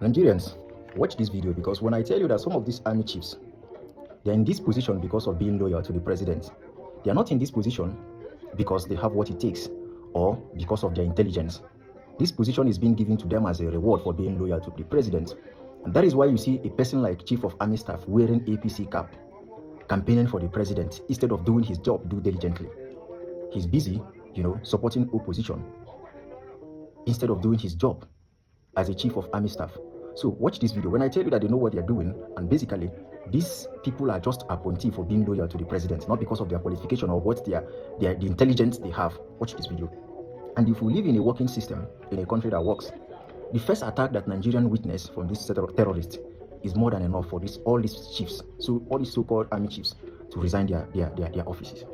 Nigerians, watch this video, because when I tell you that some of these army chiefs, they're in this position because of being loyal to the president. They are not in this position because they have what it takes or because of their intelligence. This position is being given to them as a reward for being loyal to the president. And that is why you see a person like Chief of Army Staff wearing APC cap, campaigning for the president instead of doing his job diligently. He's busy, supporting opposition instead of doing his job as a Chief of Army Staff. So watch this video. When I tell you that they know what they're doing, and basically these people are just appointees for being loyal to the president, not because of their qualification or what the intelligence they have. Watch this video. And if we live in a working system, in a country that works, the first attack that Nigerian witness from this set of terrorists is more than enough for all these chiefs, so all these so-called army chiefs, to resign their offices.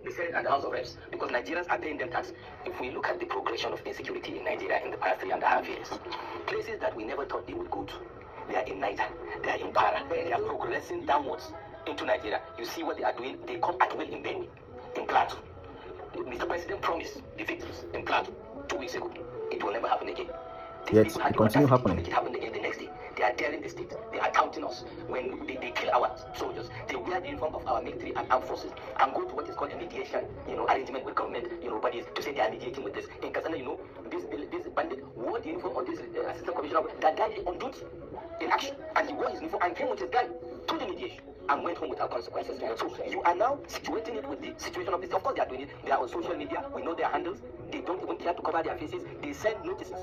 The Senate and the House of Reps, because Nigerians are paying them tax. If we look at the progression of insecurity in Nigeria in the past 3.5 years, places that we never thought they would go to, they are in Niger, they are in Para, they are progressing downwards into Nigeria. You see what they are doing? They come at will in Benue, in Plateau. Mr. President promised the victims in Plateau 2 weeks ago. It will never happen again. Yes, it continue happening. It happened again the next day. They are daring the state. They are touting us. When they kill our soldiers, they wear the uniform of our military and armed forces and go to what is called a mediation, arrangement with government, bodies to say they are mediating with this. In Kasana, this bandit wore the uniform of this assistant commissioner that died on duty in action, and he wore his uniform and came with his guy to the mediation and went home without consequences. So you are now situating it with the situation of this. Of course, they are doing it. They are on social media. We know their handles. They don't even care to cover their faces. They send notices,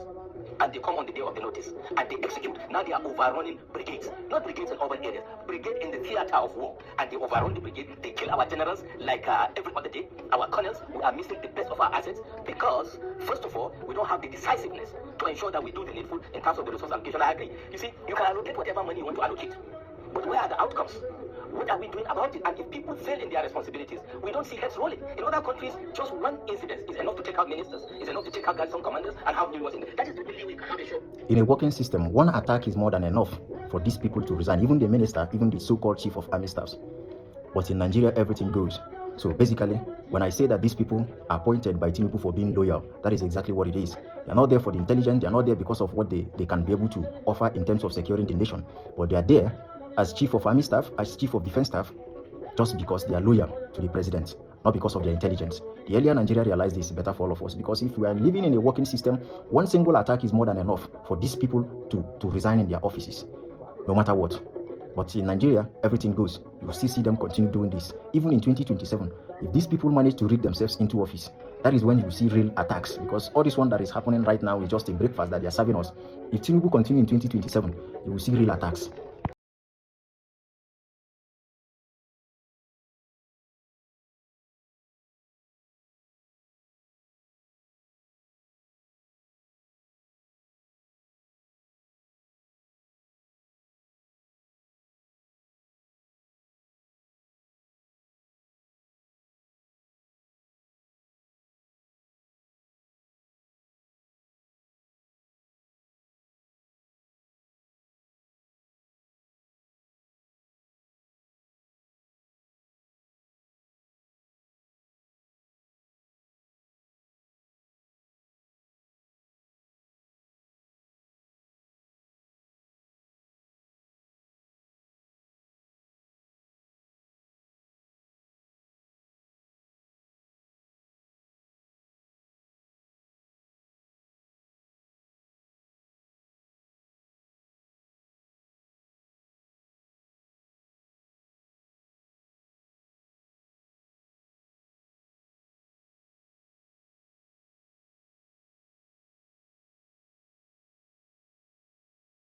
and they come on the day of the notice, and they execute. Now they are overrunning brigades, not brigades in urban areas, brigade in the theater of war, and they overrun the brigade. They kill our generals like every other day. Our colonels, we are missing the best of our assets because, first of all, we don't have the decisiveness to ensure that we do the needful in terms of the resource allocation. I agree. You see, you can allocate whatever money you want to allocate, but where are the outcomes? What are we doing about it? And if people fail in their responsibilities, we don't see heads rolling. In other countries, just one incident is enough to take out ministers, is enough to take out garrison commanders and have new ones in. That is the only way we can have a show. In a working system, one attack is more than enough for these people to resign, even the minister, even the so-called Chief of Army Staffs. But in Nigeria, everything goes. So basically, when I say that these people are appointed by Tinubu for being loyal, that is exactly what it is. They're not there for the intelligence, they're not there because of what they can be able to offer in terms of securing the nation. But they are there as Chief of Army Staff, as Chief of Defense Staff, just because they are loyal to the president, not because of their intelligence. The earlier Nigeria realized this, better for all of us, because if we are living in a working system, one single attack is more than enough for these people to resign in their offices, no matter what. But in Nigeria, everything goes. You will still see them continue doing this. Even in 2027, if these people manage to rig themselves into office, that is when you will see real attacks, because all this one that is happening right now is just a breakfast that they are serving us. If Tinubu continue in 2027, you will see real attacks.